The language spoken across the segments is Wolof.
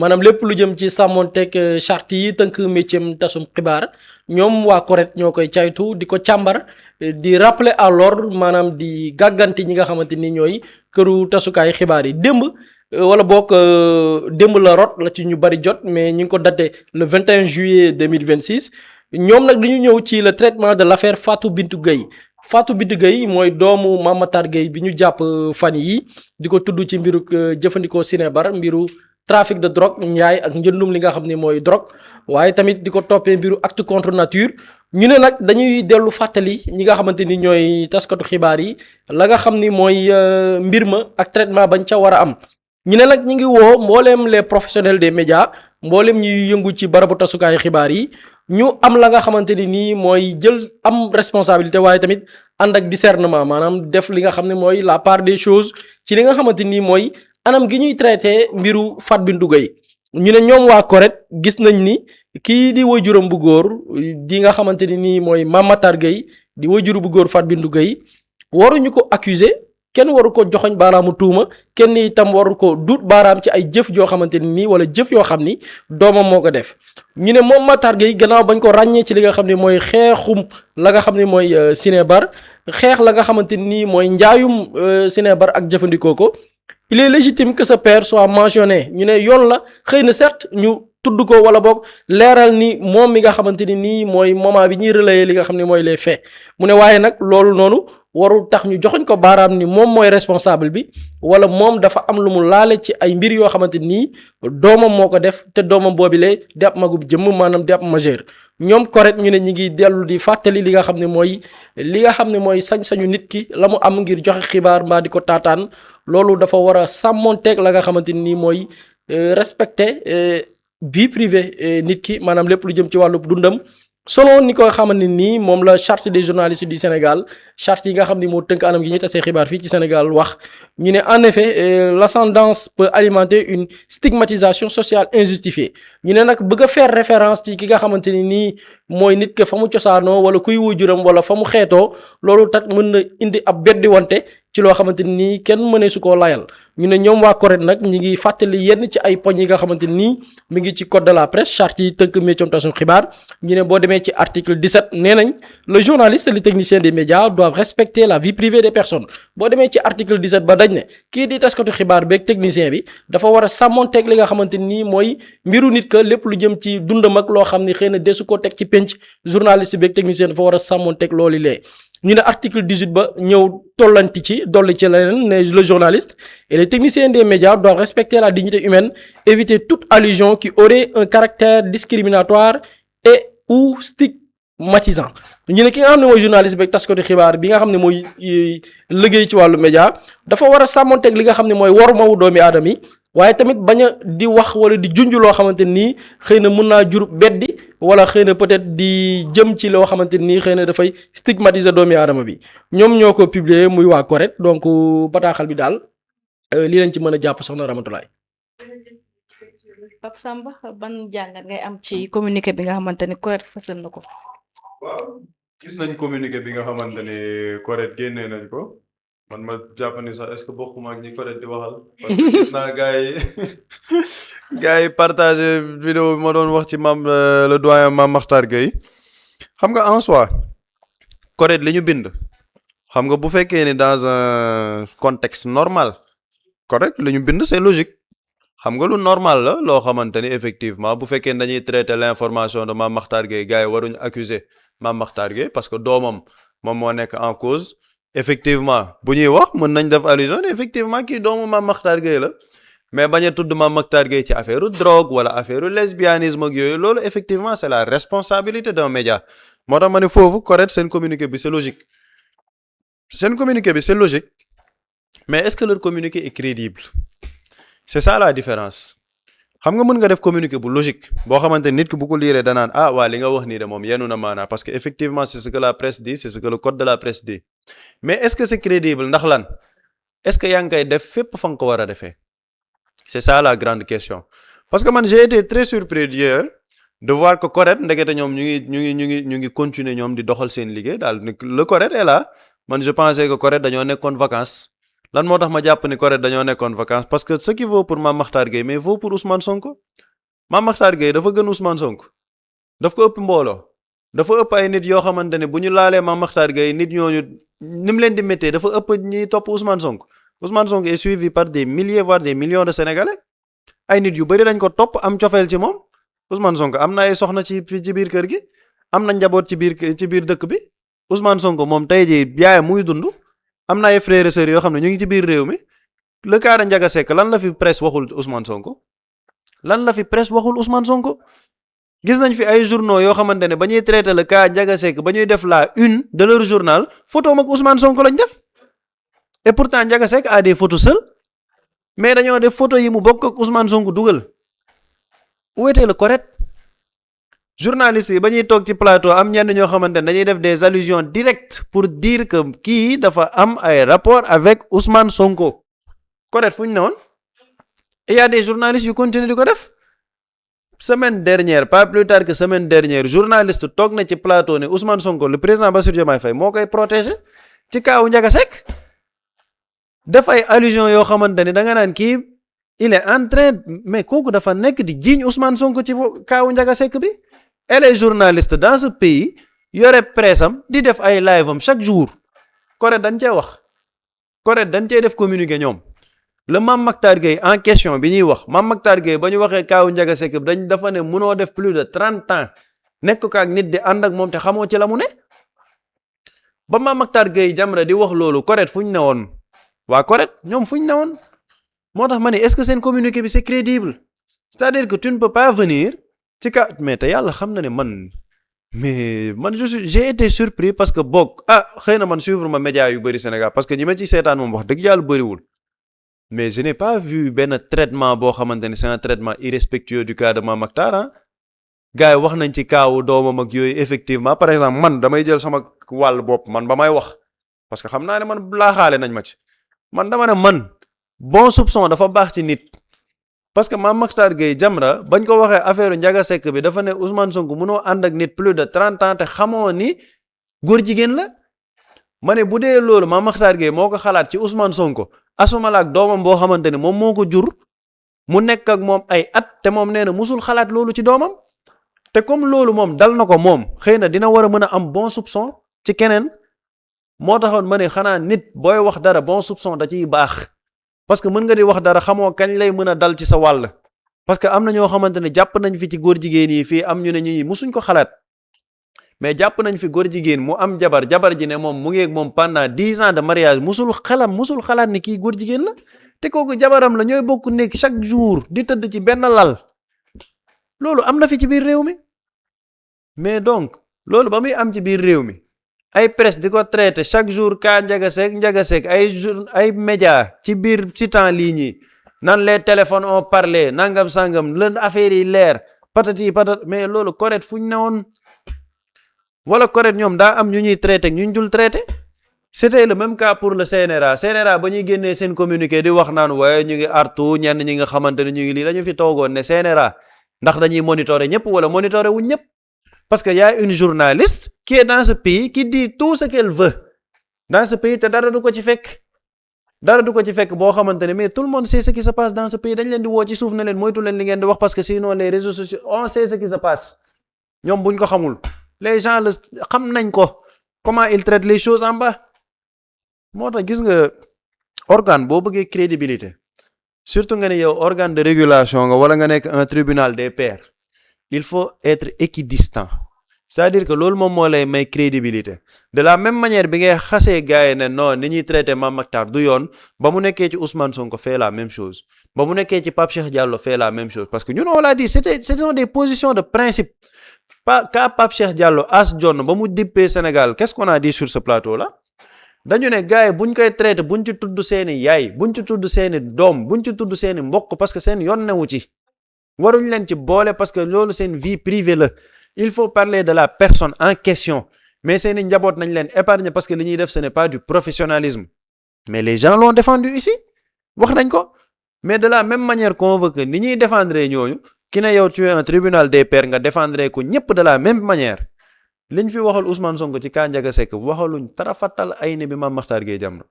maanaam lépp lu jëm ci sàmmonteeg charte yi tënk métier tasum xibaar ñoom waa CORED ñoo koy caytu di ko càmbar di rappeler à l'ordre maanaam di gàgganti ñi nga xamante ni ñooy këru tasukaay xibaar yi démb. Wala boog démb la rot la ci ñu bari jot mais ñu ngi ko daté le 21 juillet 2026 ñoom nag dañu ñëw ci le traitement de l'affaire Fatou Bintou Gueye Fatou Bintou Gueye mooy doomu Mame Matar Gueye bi ñu jàpp fan yi di ko tudd ci mbiru jëfandikoo sinébar mbiru trafic de drogue njaay ak njëndum li nga xam ne mooy drogue waaye tamit di ko toppee mbiru acte contre nature ñu ne nag dañuy dellu fàttali ñi nga xamante ni ñooy taskatu xibaar yi la nga xam ni mooy mbir ma ak traitement bañ ca war a am. ñu ne nag ñu ngi woo mbooleem les professionnels des médias mbooleem ñuy yëngu ci barabu tasukaayu xibaar yi ñu am la nga xamante ni nii mooy jël am responsabilité waaye tamit ànd ak discernement maanaam def li nga xam ne mooy la part des choses ci li nga xamante ni mooy anam gi ñuy traité mbiru Fatou Bintou Gueye ñu ne ñoom waa CORED gis nañ ni kii di waajuram bu góor di nga xamante ni nii mooy Mame Matar Gueye di waajuru bu góor Fatou Bintou Gueye waruñu ko accuser kenn waru ko joxoñ baaraamu tuuma kenn itam waru ko duut baaraam ci ay jëf joo xamante ni nii wala jëf yoo xam ni doomam moo ko def ñu ne moom Matar Gueye gannaaw bañ ko ràññee ci li nga xam ne mooy xeexum la nga xam ne mooy sinébar xeex la nga xamante ni mooy njaayum sinébar ak jëfandikoo ko il est légitime que ce père soit mentionné ñu ne yoon la xëy na certes ñu tudd ko wala boog leeral ni moom mi nga xamante ni nii mooy moment bi ñuy relayer li nga xam ne mooy les faits mu ne waaye nag loolu noonu warul tax ñu joxoñ ko baaraam ni moom mooy responsable bi wala moom dafa am lu mu laale ci ay mbir yoo xamante nii doomam moo ko def te doomam boobilee di ab magub jëmm maanaam di ab majeur ñoom CORED ñu ne ñi ngi dellu di fàttali li nga xam ne mooy sañ-sañu nit ki la mu am ngir joxe xibaar mbaa di ko taataan loolu dafa war a sàmmonteeg la nga xamante nii mooy respecter vie privée nit ki maanaam lépp lu jëm ci wàllu dundam selon ni ko xamante nii moom la charte des journalistes du Sénégal charte yi nga xam ni moo tënk anam gi ñuy tasee xibaar fii ci Sénégal wax ñu ne en effet l'ascendance peut alimenter une stigmatisation sociale injustifiée ñu ne nag bëgg a faire référence ci ki nga xamante ni nii mooy nit ke fa mu cosaanoo wala kuy wujuram wala fa mu xeetoo loolu tax mën na indi ab beddi wante ci loo xamante nii kenn mënee su koo layal ñu ne ñoom waa CORED nag ñi ngi fàttali yenn ci ay poñ yi nga xamante nii mi ngi ci code de la presse charte yi tënk métier tasum xibaar ñu ne boo demee ci article 17 nee nañ le journaliste et le technicien des médias doivent respecter la vie privée des personnes boo demee ci article 17 ba dañ ne kii di taskatu xibaar beeg technicien bi dafa war a sàmmonteeg li nga xamante nii mooy mbiru nit ka lépp lu jëm ci dundam ak loo xam ni xëy na desu ko teg ci penc journaliste beeg technicien dafa war a sàmmonteeg loolu lee ñu ne article 18 ba ñëw tollanti ci dolli ci leneen ne le journaliste et les techniciens des médias doivent respecter la dignité humaine éviter toute allusion qui aurait un caractère discriminatoire et ou stigmatisant ñu ne ki nga xam ne mooy journaliste beeg taskatu xibaar bi nga xam ne mooy liggéey ci wàllu média dafa war a sàmmonteeg li nga xam ne mooy wormawu doomi aadama yi waaye tamit bañ a di wax wala di junj loo xamante nii xëy na mun naa jur beddi wala xëy na peut-être di jëm ci loo xamante nii xëy na dafay stigmatiser doomi aadama bi ñoom ñoo ko publier muy waa CORED donc bataaxal bi daal lii lañ ci mën a jàpp soxna Ramatulaay. Pape Samba ban jàngat ngay am ci communiqué bi nga xamante ne CORED fësal na ko. waaw gis nañ communiqué bi nga xamante ne CORED génnee nañ ko. man ma jàpp ni sax est-ce que bokkuma ak ñi CORED di waxal parce que gis naa gars yi partagé vidéo bi ma doon wax ci le doyen Mame Makhtar Gueye xam nga en soi CORED li ñu bind xam nga bu fekkee ni dans un contexte normal CORED li ñu bind c'est logique xam nga lu normal la loo xamante ni effectivement bu fekkee ni dañuy traiter l'information de Mame Makhtar Gueye gars yi waruñu accuser Mame Makhtar Gueye parce que doomam moom moo nekk en cause effectivement bu ñuy wax mën nañ def allusion effectivement kii doomu Mame Makhtar Gueye la mais bañ a tudd Mame Makhtar Gueye ci affaire drogue wala affaire lesbianisme ak yooyu loolu effectivement c'est la responsabilité d'un média moo tax ma ne foofu correct seen communiqué bi c'est logique mais est-ce que leur communiqué est crédible c'est ça la différence xam nga mën nga def communiqué bu logique boo xamante nit ki bu ko liiree danaan waa li nga wax nii de moom yenu na maanaa parce que effectivement c'est ce que la presse dit c'est ce que le code de la presse dit mais est-ce que c'est crédible ndax lan est-ce que yaa ngi koy def fépp fa nga ko war a defee c'est ça la grande question parce que man j'ai été très surpris hier de voir que CORED ndekete ñoom ñu ngi continuer ñoom di doxal seen liggéey daal le CORED est là man je pensais que CORED dañoo nekkoon vacances lan moo tax ma jàpp ni correct dañoo nekkoon vacances parce que ce qui vaut pour Mame Mactar Gueye mais vaut pour Ousmane Sonko. Mame Mactar Gueye dafa gën Ousmane Sonko daf ko ëpp mbooloo dafa ëpp ay nit yoo xamante ne bu ñu laalee Mame Mactar Gueye nit ñooñu ni mu leen di méttee dafa ëpp ñi topp Ousmane Sonko Ousmane Sonko est suivi par des milliers voire des millions de Sénégalais ay nit yu bëri dañ ko topp am cofeel ci moom Ousmane Sonko am na ay soxna ci biir kër gi am na njaboot ci biir dëkk bi Ousmane Sonko moom tey jii yaayam muy dund am na ay frères et sœurs yoo xam ne ñu ngi ci biir réew mi le cas de Ndiaga Seck lan la fi presse waxul Ousmane Sonko lan la fi presse waxul Ousmane Sonko gis nañ fi ay journaux yoo xamante ne ba ñuy traité le cas Ndiaga Seck ba ñuy def la une de leur journal photo mag Ousmane Sonko lañ def et pourtant Ndiaga Seck a des photos seul mais dañoo def photo yi mu bokk ak Ousmane Sonko dugal où était le correct journalistes yi ba ñuy toog ci plateau am ñenn ñoo xamante ne dañuy def des allusions directes pour dire que kii dafa am ay rapport avec Ousmane Sonko correct fu ñu ne woon et y a des journalistes yu continuent di ko def semaine dernière pas plus tard que semaine dernière journaliste toog na ci plateau ne Ousmane Sonko le président Bassirou Diomaye Faye moo koy protéger ci kaawu Ndiaga Seck def ay allusions yoo xamante ne da nga naan kii il est en train mais kooku dafa nekk di jiiñ Ousmane Sonko ci kaawu Ndiaga Seck bi et les journalistes dans ce pays yore presse am di def ay live am chaque jour correct dañ cee wax correct dañ cee def communiqué ñoom le Mame Mactar Gueye en question bi ñuy wax Mame Mactar Gueye ba ñu waxee kaawu Ndiaga Seck dañ dafa ne munoo def plus de 30 ans nekk ko ak nit di ànd ak moom te xamoo ci la mu ne ba Mame Mactar Gueye Jamra di wax loolu correct fu ñu ne woon waa correct ñoom fu ñu ne woon moo tax ma ne est-ce que seen communiqué bi c'est crédible c'est-à-dire que tu ne peux pas venir ci cas mais te yàlla xam na ne man j'ai été surpris parce que boog xëy na man suivre ma média yu bëri Sénégal parce que ñi ma ci seetaan moom wax dëgg yàlla bëriwul mais je n'ai pas vu benn traitement boo xamante ne c'est un traitement irrespectueux du cas de Mame Mactar ah gars yi wax nañ ci kaawu doomam ak yooyu effectivement par exemple man damay jël sama wàll bopp man ba may wax parce que xam naa ne man laaxaale nañ ma ci man dama ne man bon soupçon dafa baax ci nit parce que Mame Mactar Gueye Jamra bañ ko waxee affaire Ndiaga Seck bi dafa ne Ousmane Sonko munoo ànd ak nit plus de 30 ans te xamoo ni góor jigéen la ma ne bu dee loolu Mame Mactar Gueye moo ko xalaat ci Ousmane Sonko asuma la ak doomam boo xamante ne moom moo ko jur mu nekk ak moom ay at te moom nee na musul xalaat loolu ci doomam te comme loolu moom dal na ko moom xëy na dina war a mën a am bon soupçon ci keneen moo taxoon ma ne xanaa nit booy wax dara bon soupçon da ciy baax. parce que mën nga di wax dara xamoo kañ lay mën a dal ci sa wàll parce que am na ñoo xamante ne jàpp nañ fi ci góor jigéen yi fii am ñu ne ñi musuñ ko xalaat mais jàpp nañ fi góor jigéen mu am jabar ji ne moom mu ngi ak moom pendant 10 ans de mariage musul xalaat ni kii góor jigéen la te kooku jabaram la ñooy bokk nekk chaque jour di tëdd ci benn lal loolu am na fi ci biir réew mi mais donc loolu ba muy am ci biir réew mi ay presse di ko traité chaque jour ka Ndiaga Seck ay média ci biir site en ligne yi nan les téléphones ont parlé nangam sangam leen affaire yi leer patati mais loolu correct fu ñu ne woon wala correct ñoom daa am ñu ñuy traité ak ñu ñu dul traité c'était le même cas pour le CNRA ba ñuy génnee seen communiqué di wax naan waaye ñu ngi artu ñenn ñi nga xamante ne ñu ngi lii dañu fi toogoon ne CNRA ndax dañuy monitorer ñëpp wala monitorer wuñ ñëpp. Parce qu'il y a une journaliste qui est dans ce pays qui dit tout ce qu'elle veut dans ce pays te dara du ko ci fekk boo xamante ne mais tout le monde sait ce qui se passe dans ce pays dañ leen di woo ci suuf na leen moytu leen li ngeen di wax parce que sinon les réseaux sociaux on sait ce qui se passe ñoom buñ ko xamul les gens le xam nañ ko comment ils traitent les choses en bas moo tax gis nga organe boo bëggee crédibilité surtout nga ne yow organe de régulation nga wala nga nekk un tribunal des pairs il faut être équidistant c'est-à-dire que loolu moom moo lay may crédibilité de la même manière bi ngay xasee gars yi ne non ni ñuy traité Mame Mactar du yoon ba mu nekkee ci Ousmane Sonko fait la même chose ba mu nekkee ci Pape Cheikh Diallo fait la même chose parce que ñun on l'a dit ce sont des positions de principe ka Pape Cheikh Diallo As John ba mu dippee Sénégal qu'est-ce qu'on a dit sur ce plateau là dañu ne gars yi buñ koy traité buñ ci tudd seeni yaay buñ ci tudd seeni doom buñ ci tudd seeni mbokk parce que seen yoon newu ci waruñ leen ci boole parce que loolu seen vie privée la il faut parler de la personne en question mais seeni njaboot nañ leen épargner parce que li ñuy def ce n'est pas du professionnalisme mais les gens l'ont défendu ici wax nañ ko mais de la même manière qu'on veut que ni ñuy défendre ñooñu ki ne yow tu es un tribunal des pairs nga défendre ko ñëpp de la même manière liñ fi waxal Ousmane Sonko ci ka Ndiaga Seck waxaluñ tarafatal ay ne bi Mame Mactar Gueye Jamra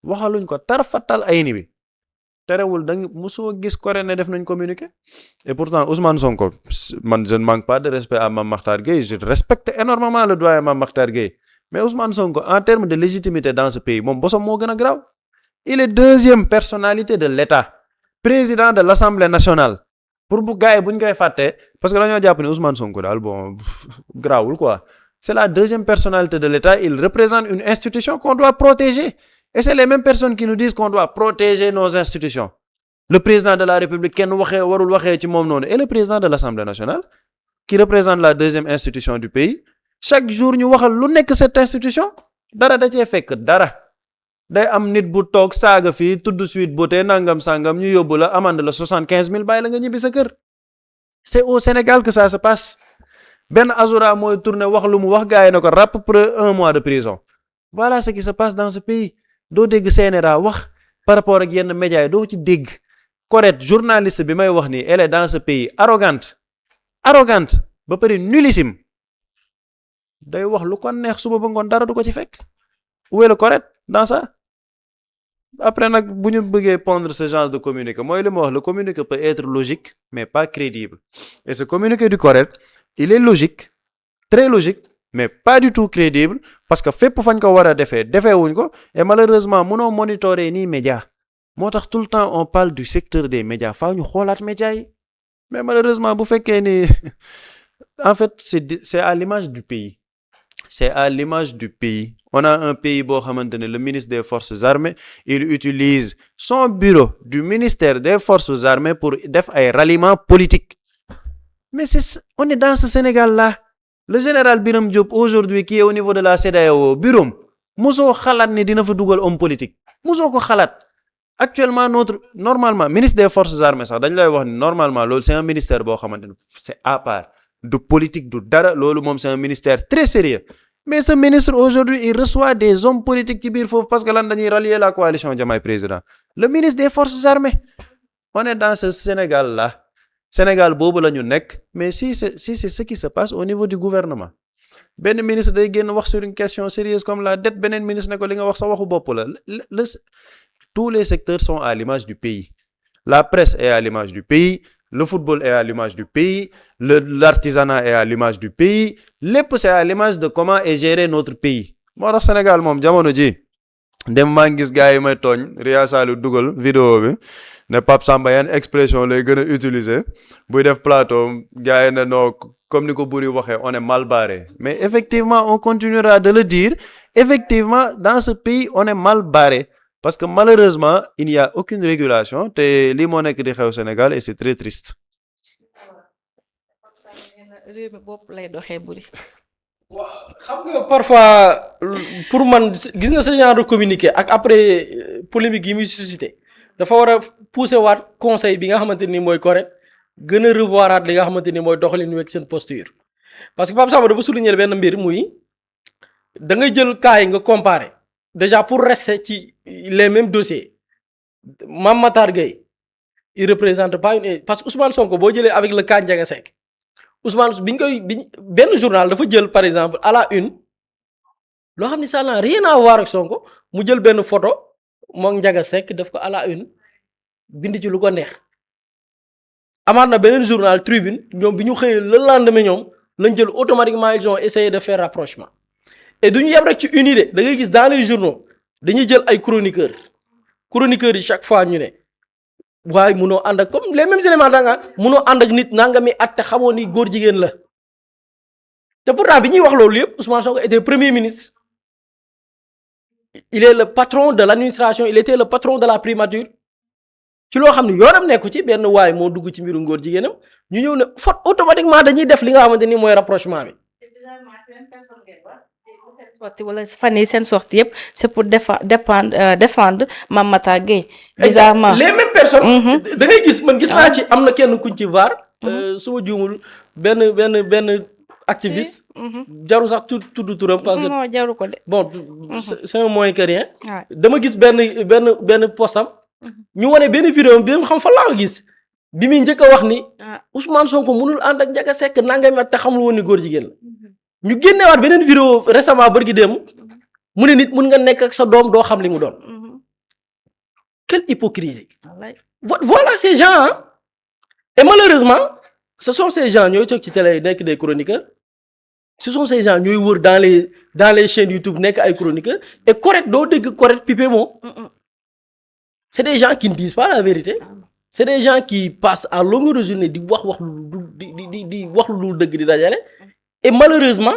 waxaluñ ko tarfatal ay ni bi terewul da nga mosoo gis Corée ne def nañ communiqué et pourtant Ousmane Sonko man je ne manque pas de respect à Mame Makhtar Gueye je respecte énormément le doyen Mame Makhtar Gueye mais Ousmane Sonko en termes de légitimité dans ce pays moom bosom moo gën a graaw il est deuxième personnalité de l'État président de l'Assemblée nationale pour bu gars yi bu ñu koy fàttee parce que dañoo jàpp ne Ousmane Sonko daal bon graawul quoi c'est la deuxième personnalité de l'État il représente une institution qu'on doit protéger et c'est les mêmes personnes qui nous disent qu'on doit protéger nos institutions le président de la République kenn warul waxee ci moom noonu et le président de l'Assemblée nationale qui représente la deuxième institution du pays chaque jour ñu waxal lu nekk cette institution dara da cee fekk dara day am nit bu toog saaga fii tudd Sweet Beauté nangam sangam ñu yóbbu la amende la 75 000 bàyyi la nga ñibbi sa kër c'est au Sénégal que ça se passe benn Azoura mooy tourné wax lu mu wax gars yi ne ko ràpp pour 1 mois de prison voilà ce qui se passe dans ce pays doo dégg CNRA wax par rapport ak yenn médias yi doo ci dégg correct journaliste bi may wax nii elle est dans ce pays arrogante ba pare nullissime day wax lu ko neex suba ba ngoon dara du ko ci fekk où est le correct dans ça après nag bu ñu bëggee pondre ce genre de communiqué mooy li ma wax le communiqué peut être logique mais pas crédible et ce communiqué du correct il est logique très logique mais pas du tout crédible parce que fépp fañ ko war a defee wuñ ko et malheureusement mënoo monitorer nii média moo tax tout le temps on parle du secteur des médias faaw ñu xoolaat médias yi mais malheureusement bu fekkee ni en fait c'est à l'image du pays c'est à l'image du pays on a un pays boo xamante ne le ministre des forces armées il utilise son bureau du ministère des forces armées pour def ay ralliements politiques mais on est dans ce Sénégal là le général Birame Diop aujourd'hui qui est au niveau de la CEDEAO bureau mosoo xalaat ne dina fa dugal homme politique mosoo ko xalaat actuellement normalement ministre des forces armées sax dañ lay wax ni normalement loolu c'est un ministère boo xamante ne c'est à part du politique du dara loolu moom c'est un ministère très sérieux mais ce ministre aujourd'hui il reçoit des hommes politiques ci biir foofu parce que lan dañuy rallier la coalition Diomaye président le ministre des forces armées on est dans ce Sénégal là Sénégal boobu la ñu nekk mais si c'est ce qui se passe au niveau du gouvernement benn ministre day génn wax sur une question sérieuse comme la dette beneen ministre ne ko li nga wax sa waxu bopp la tous les secteurs sont à l'image du pays la presse est à l'image du pays le football est à l'image du pays l'artisanat est à l'image du pays lépp c'est à l'image de comment est géré notre pays moo tax Sénégal moom jamono ji dem maa ngi gis gars yi may tooñ Ria Saliou dugal vidéo bi ne Pape Samba yan expression lay gën a utiliser buy def plateau gars yi ne non comme ni ko Buri waxee on est mal barré mais effectivement on continuera de le dire effectivement dans ce pays on est mal barré parce que malheureusement il n'y a aucune régulation te lii moo nekk di xew Sénégal et c'est très triste. réew mi bopp lay doxee Buri. waaw xam nga parfois pour man gis nga ce genre de communiqué ak après polémique yi muy suscité dafa war a pousser waat conseil bi nga xamante ni mooy correct gën a revoiraat li nga xamante ni mooy doxalin wek seen posture parce que Pape Samba dafa souligner benn mbir muy da ngay jël cas yi nga comparer déjà pour rester ci les mêmes dossiers Mame Makhtar Gueye il représente pas une parce que Ousmane Sonko boo jëlee avec le cas Ndiaga Seck Ousmane benn journal dafa jël par exemple à la une loo xam ni ça n'a rien à voir ak Sonko mu jël benn photo moom Ndiaga Seck def ko à la une bind ci lu ko neex amaat na beneen journal Tribune ñoom bi ñu xëyee le lendemain ñoom lañ jël automatiquement ils ont essayé de faire rapprochement et du ñu yem rek ci unité da ngay gis dans les journaux dañuy jël ay chroniqueurs yi chaque fois ñu ne waaye munoo ànd ak comme les mêmes éléments da nga munoo ànd ak nit nangami at te xamoo ni góor jigéen la te pourtant bi ñuy wax loolu yëpp Ousmane Sonko était premier ministre il est le patron de l'administration il était le patron de la primature ci loo xam ne yoonam nekku ci benn waay moo dugg ci mbiru ngóor jigéenam ñu ñëw ne faute automatiquement dañuy def li nga xamante ni mooy rapprochement bi. wala fan yi seen sortie yëpp c'est pour défendre Mame Makhtar Gueye. bizarrement les mêmes personnes. da ngay gis man gis naa ci am na kenn kuñ ci vaar. su ma juumul benn activiste. jaru sax tudd turam parce que. non jaru ko de. bon c'est un moins que rien. dama gis benn postam. ñu wane benn vidéo bi xam fa laa gis bi muy njëkk a wax ni. Ousmane Sonko mënul ànd ak Ndiaga Seck nangami at te xamul woon ni góor jigéen la. ñu génneewaat beneen vidéo récemment bërki démb mu ne nit mun nga nekk ak sa doom doo xam li mu doon quelle hypocrisie. wallaay. Voilà ces gens hein. Et malheureusement ce sont ces gens ñooy toog ci télé yi nekk des chroniqueurs ce sont ces gens ñooy wër dans les chaînes YouTube nekk ay chroniqueurs et correct doo dégg correct pipé moom. C'est des gens qui ne disent pas la vérité. C'est des gens qui passent à longueur de journée di wax di wax lu dul dëgg di dajale. Et malheureusement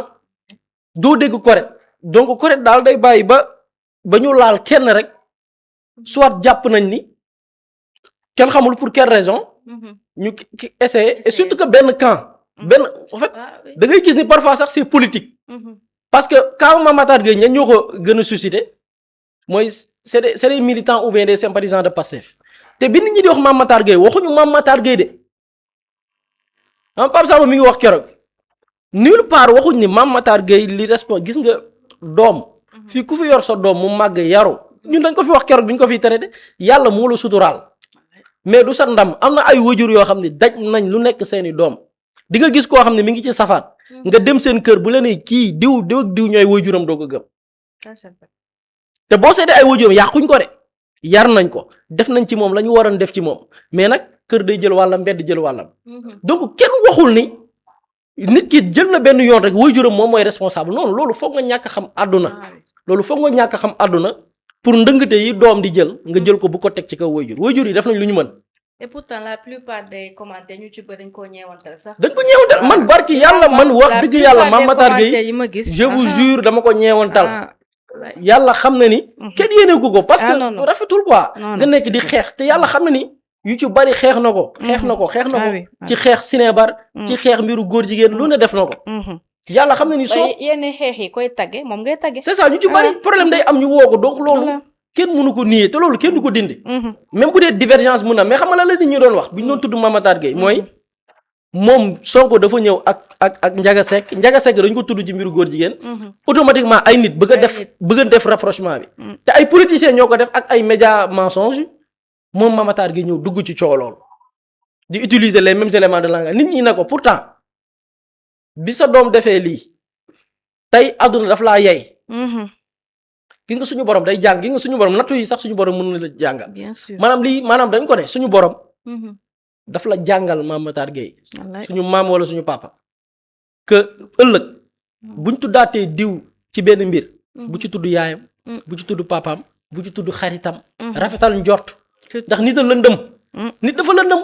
doo dégg correct donc correct daal day bàyyi ba ñu laal kenn rek soit jàpp nañ ni kenn xamul pour quelle raison. ñu essayer et surtout que benn camp. En fait da ngay gis ni parfois sax c'est politique. Parce que quand Mame Matar Gueye ñan ñoo ko gën a suscité mooy c'est des militants ou bien des sympathisants de Pastef te bi nit ñi di wax Mame Matar Gueye waxuñu Mame Matar Gueye de Pape Samba mi ngi wax keroog nulle part waxuñ ni Mame Matar Gueye li gis nga doom fii ku fi yor sa doom mu màgg yaru ñun dañ ko fi wax keroog bi ñu ko fiy traité yàlla moo la suturaal mais du sa ndam am na ay wajur yoo xam ne daj nañ lu nekk seeni doom di nga gis koo xam ne mi ngi ci safaat nga dem seen kër bu la nee kii diw ak diw ñooy wajuram doo ko gëm te boo seetee ay wajuram yàquñ ko de yar nañ ko def nañ ci moom la ñu waroon def ci moom mais nag kër day jël wàllam mbedd jël wàllam donc kenn waxul ni nit ki jël na benn yoon rek wajuram moom mooy responsable noonu loolu foog nga ñàkk xam àdduna loolu foog nga ñàkk xam àdduna pour ndëngate yi doom di jël nga jël ko bu ko teg ci kaw wajur yi def nañ lu ñu mën. Et pourtant la plupart des commentaires ñu ci bëri dañ koo ñeewantal sax. dañ ko ñeewantal man barki yàlla man wax dëgg yàlla Mame Matar Gueye je vous jure dama ko ñeewantal. yàlla xam na ni. kenn yéene ko parce que rafetul quoi. nga nekk di xeex te yàlla xam na ni yu ci bari xeex na ko. xeex na ko ci xeex sinébar. ci xeex mbiru góor jigéen lu ne def na ko. yàlla xam na ni soo yenn xeex yi koy tagge moom ngay tagge. c'est ça ñu ci bari problème day am ñu woo ko donc loolu. kenn mënu ko nier te loolu kenn du ko dindi. même bu dee divergence mun na mais xam nga lan la nit ñi doon wax bu ñu doon tudd Mame Matar Gueye mooy moom Sonko dafa ñëw ak Ndiaga Seck dañu ko tudd ci mbiru góor jigéen. automatiquement ay nit bëgg a def rapprochement bi. te ay politiciens ñoo ko def ak ay médias mensonges moom Mame Matar Gueye ñëw dugg ci coow loolu di utiliser les mêmes éléments de langage nit ñi ne ko pourtant bi sa doom defee lii tey àdduna daf laa yey. gi nga suñu borom day jàng gi nga suñu borom nattu yi sax suñu borom mën na la jàngal. bien sûr maanaam dañ ko ne suñu borom. daf la jàngal Mame Matar Gueye. suñu maam wala suñu papa. que ëllëg buñ tuddaatee diw ci benn mbir. bu ci tudd yaayam. bu ci tudd papaam bu ci tudd xaritam. rafetal njort. ndax nit a lëndëm. nit dafa lëndëm.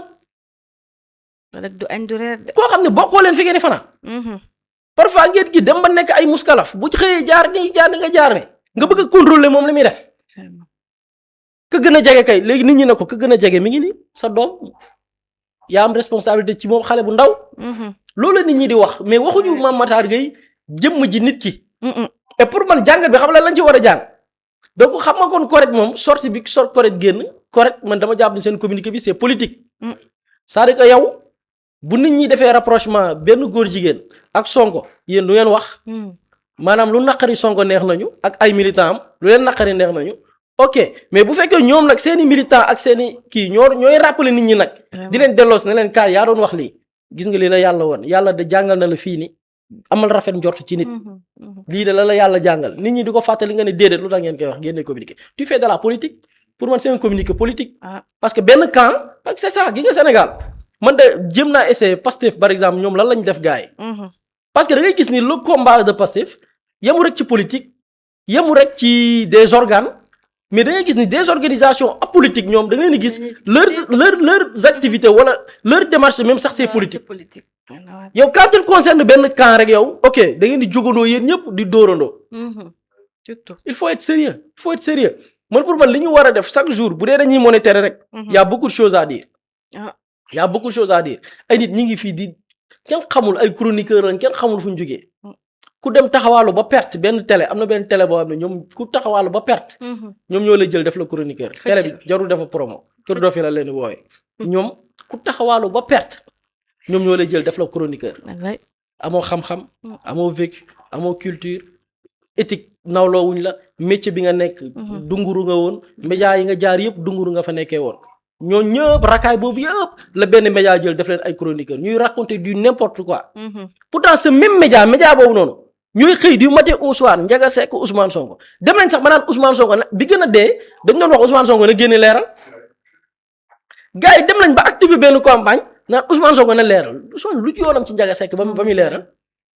du añ du reer de. koo xam ne bokkoo leen fi ngeen di fanaan. parfois ngeen gi dem ba nekk ay muskalaf bu ci xëyee jaar nga jaar ne. nga bëgg a contrôler moom li muy def ka gën a jege kay léegi nit ñi ne ko ka gën a jege mi ngi nii sa doom yaa am responsabilité ci moom xale bu ndaw. loolu la nit ñi di wax mais waxuñu Mame Matar Gueye jëmm ji nit ki. et pour man jàngat bi xam la lañ ci war a jàng donc xam nga kon correct moom sortie bi correct génn correct man dama jàpp ni seen communiqué bi c'est politique. c'est-à-dire que yow bu nit ñi defee rapprochement benn góor jigéen ak Sonko yéen du ngeen wax. maanaam lu naqari Sonko neex nañu ak ay militants am lu leen naqari neex nañu ok mais bu fekkee ñoom nag seeni militants ak seeni kii ñooy rappeler nit ñi nag. di leen delloos ne leen kaay yaa doon wax lii gis nga lii la yàlla woon yàlla de jàngal na la fii ni amal rafet njort ci nit. lii de la yàlla jàngal nit ñi di ko fàttali nga ne déedéet lu tax ngeen koy wax génne communiqué tu fais de la politique pour man c'est un communiqué politique. parce que benn camp ak c'est ça gi nga Sénégal man de jëm naa essayer Pastef par exemple ñoom lan lañ def gars yi. parce que da ngay gis ni le combat de Pastef yemu rek ci politique yemu rek ci des organes mais da ngay gis ni des organisations apolitiques ñoom da ngay leen di gis leurs activités wala leur démarche même sax c'est politique. yow quand il concerne benn camp rek yow ok da ngeen di jógandoo yéen ñëpp di dóorandoo. il faut être sérieux man pour man li ñu war a def chaque jour bu dee dañuy monétaire rek. y a beaucoup de choses à dire. y a beaucoup de choses à dire ay nit ñi ngi fii di kenn xamul ay chroniqueurs lañ kenn xamul fu ñu jógee. ku dem taxawaalu ba perte benn télé am na benn télé boo xam ne ñoom ku taxawaalu ba perte. ñoom ñoo lay jël def la chroniqueur. télé bi jarul defa promo. kër doo fi la leen di woowee. ñoom ku taxawaalu ba perte ñoom ñoo lay jël def la chroniqueur. amoo xam-xam. amoo vécu amoo culture. éthique nawloo wuñ la métier bi nga nekk. dunguru nga woon média yi nga jaar yëpp dunguru nga fa nekkee woon. ñoo ñëpp rakaay boobu yëpp la benn média jël def leen ay chroniqueur ñuy raconter du n'importe quoi. pourtant ce même média boobu noonu ñooy xëy du matin au soir Ndiaga Seck Ousmane Sonko dem nañ sax ba naan Ousmane Sonko bi gën a dee dañ doon wax Ousmane Sonko na génne leeral gars yi dem nañ ba activer benn campagne naan Ousmane Sonko na leeral Ousmane lu yoonam ci Ndiaga Seck ba muy leeral.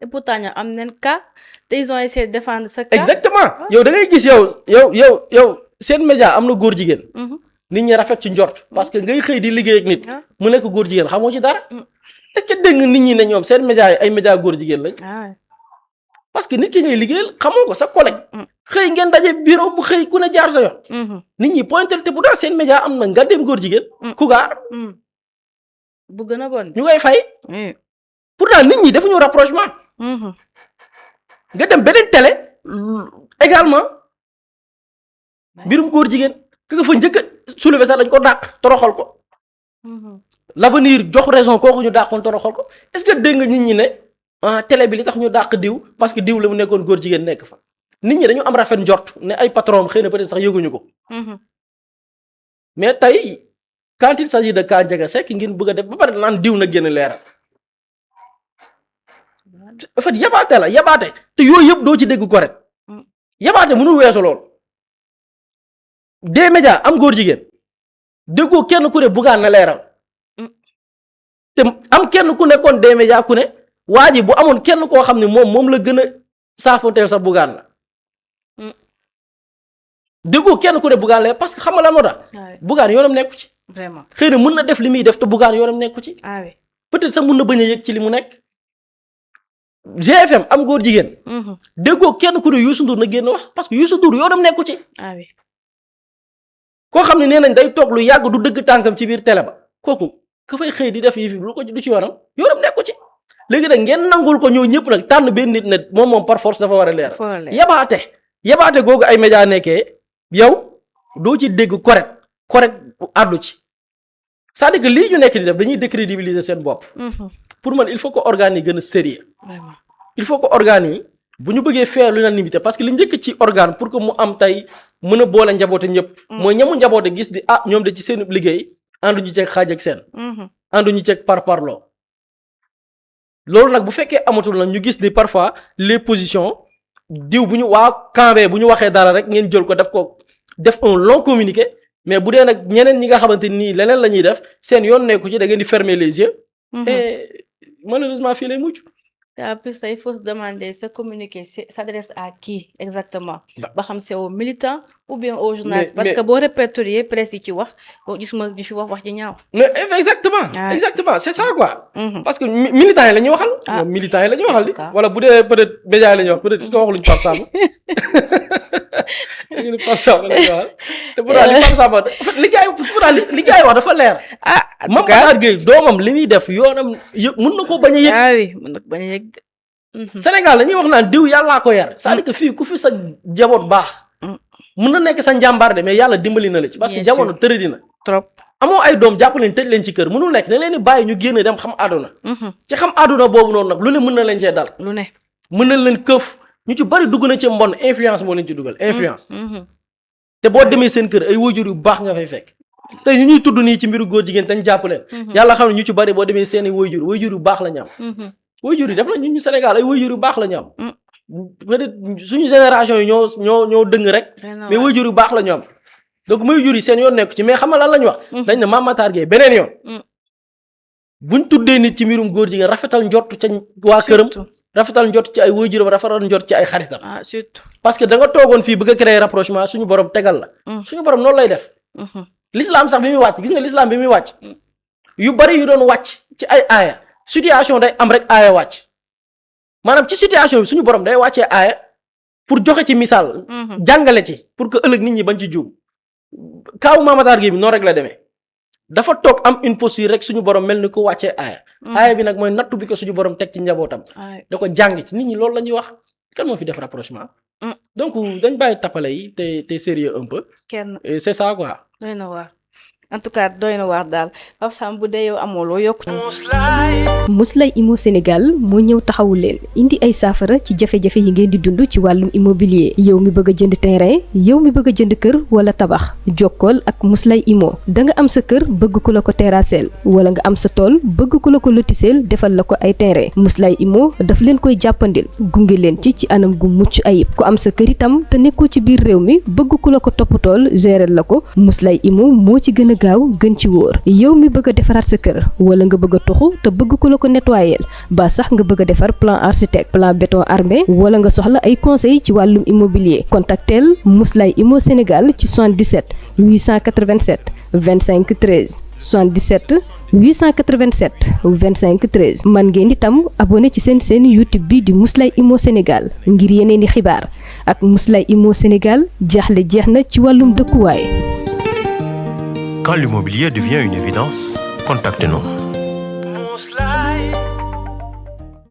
et pourtant ñoom am nañ cas te ils ont essayé de défendre ce cas. exactement yow da ngay gis yow seen média am na góor jigéen. nit ñi rafet ci njort parce que ngay xëy di liggéey ak nit. mu nekk góor jigéen xamoo ci dara. est-ce que dégg nga nit ñi ne ñoom seen média yi ay média góor jigéen lañ. parce que nit ki ngay liggéeyal xamoo ko sa collègue. xëy ngeen daje bureau bu xëy ku ne jaar sa yoon. nit ñi pointel te bu daa seen média am na nga dem góor jigéen. ku gaar. bu gën a bon ñu koy fay. pourtant nit ñi defuñu rapprochement. nga dem beneen télé également mbirum góor jigéen ka nga fa njëkk a soulever sax dañ ko dàq toroxal ko. l'avenir jox raison kooku ñu dàqoon toroxal ko est-ce que dégg nga nit ñi ne télé bi li tax ñu dàq diw parce que diw la mu nekkoon góor jigéen nekk fa nit ñi dañu am rafet njort ne ay patron xëy na peut-être sax yëguñu ko. mais tey quand il s'agit de cas Ndiaga Seck ngeen bëgg a def ba pare naan diw na génn leeral. en fait yabaate la yabaate te yooyu yëpp doo ci dégg correct yabaate mënul weesu lool des médias am góor jigéen déggoo kenn ku ne buggaan na leeral te am kenn ku nekkoon des médias ku ne waa ji bu amoon kenn koo xam ne moom la gën a saafonteel sax buggaan la déggoo kenn ku ne buggaan la parce que xam nga lan moo tax buggaan yoonam nekku ci vraiment xëy na mën na def li muy def te buggaan yoonam nekku ci peut-être sax mën na bañ a yëg ci li mu nekk GFM am góor jigéen. déggoo kenn ku ne Youssou Ndour na génn wax parce que Youssou Ndour yoonam nekku ci. koo xam ne nee nañ day toog lu yàgg du dëgg tànkam ci biir télé ba kooku ka fay xëy di def yi fi lu ko du ci yoonam nekku ci. léegi nag ngeen nangul ko ñëw ñëpp nag tànn benn nit ne moom par force dafa war a leer. yabaate googu ay média nekkee yow doo ci dégg correct bu àddu ci. c'est-à-dire que lii ñu nekk di def dañuy décrédibiliser seen bopp. pour man il faut que organes yi gën a sérieux. il faut que organes yi bu ñu bëggee faire l'unanimité parce que li njëkk ci organe pour que mu am tey mën a boole njaboote ñëpp. mooy ñamu njaboote gis di ñoom de ci seen liggéey ànduñu ceeg xaaj ak seen. ànduñu ceeg parparloo. loolu nag bu fekkee amatul nag ñu gis ni parfois les positions diw bu ñu waa Kambé bu ñu waxee dara rek ngeen jël ko def un long communiqué mais bu dee nag ñeneen ñi nga xamante nii leneen la ñuy def seen yoon nekku ci da ngeen di fermer les yeux. et malheureusement fii lay mujj. En plus, il faut se demander, ce communiqué s'adresse à qui exactement? C'est aux militants ou bien aux journalistes? Parce que bon répertorié, presse, tu vois, mais exactement, c'est ça quoi. Parce que militants, ils sont militants, ils sont voilà, peut-être médias, peut-être est-ce qu'on va Pape Samba. Pape Samba, te pourtant li Pape Samba li gars yi wax dafa leer. Mame Matar Gueye doomam li muy def yoonam mën na ko bañ a yëg. Oui, mën na ko bañ a yëg. Sénégal dañuy wax naan diw yàllaa ko yar c'est-à-dire que fii ku fi sa jaboot baax. mën na nekk sa njàmbaar de mais yàlla dimbali na la ci. parce que jamono tëradi na. trop amoo ay doom jàpp leen tëj leen ci kër mënul nekk da leen di bàyyi ñu génn dem xam àdduna. ci xam àdduna boobu noonu nag lu ne mën na leen cee dal. lu ne mën na leen këf ñu ci bari dugg na ci mbon influence moo leen ci dugal influence. te boo demee seen kër ay wajur yu baax nga fay fekk. te ñu ñuy tudd nii ci mbiru góor jigéen te ñu jàpp leen. yàlla xam ne ñu ci bari boo demee seen i wajur yu baax la ñu am. wajur yi def na ñu Sénégal ay wajur yu baax la ñu am. peut-être suñu génération yi ñoo dëng rek. mais wajur yu baax la ñu am. donc wajur yi seen yoon nekk ci mais xam nga lan la ñu wax. dañ ne Mame Matar Gueye beneen yoon. buñ tuddee nit ci mbirum góor jigéen rafetal njort ca waa këram. rafetal njort ci ay wajuram rafetal njort ci ay xaritam. surtout parce que da nga toogoon fii bëgg a créer rapprochement suñu borom tegal la. suñu borom noonu lay def. l'islam sax bi muy wàcc gis nga l'islam bi muy wàcc. yu bari yu doon wàcc ci ay aaya situation day am rek aaya wàcc. maanaam ci situation bi suñu borom day wàccee aaya pour joxe ci misaal. jàngale ci pour que ëllëg nit ñi bañ ci juum. kaawu Mame Matar Gueye bi noonu rek la demee. dafa toog am une posture rek suñu borom mel ni ko wàccee aaya. aaya bi nag mooy nattu bi ko suñu borom teg ci njabootam. da ko jàng ci nit ñi loolu la ñuy wax kan moo fi def rapprochement. donc dañ bàyyi tappale yi te sérieux un peu. kenn c'est ça quoi. doy na waar en tout cas doy na waar daal Pape Sam bu dee yow amoo loo yokk. Muslay Immo Sénégal moo ñëw taxawu leen indi ay saafara ci jafe-jafe yi ngeen di dund ci wàllum immobilier yow mi bëgg a jënd terrain yow mi bëgg a jënd kër wala tabax jokkool ak Muslay Immo da nga am sa kër bëgg ku la ko terrasseel wala nga am sa tool bëgg ku la ko lotiseel defal la ko ay terrain Muslay Immo daf leen koy jàppandil gunge leen ci anam gu mucc ayib ku am sa kër itam te nekkoo ci biir réew mi bëgg ku la ko toppatool gérer la ko Muslay Immo moo ci gën a gaaw gën ci wóor yow mi bëgg a defaraat sa kër wala nga bëgg a toxu te bëgg ku la ko nettoyer ba sax nga bëgg a defar plan architecte plan béton armé wala nga soxla ay conseil ci wàllum immobilier contactel Muslay Immo Sénégal ci 77 887 25 13 77 887 25 13 man ngeen itam abonné ci seen YouTube bi di Muslay Immo Sénégal ngir yeneen i xibaar ak Muslay Immo Sénégal jaaxle jeex na ci wàllum dëkkuwaay. Quand l'immobilier devient une évidence, contactez-nous.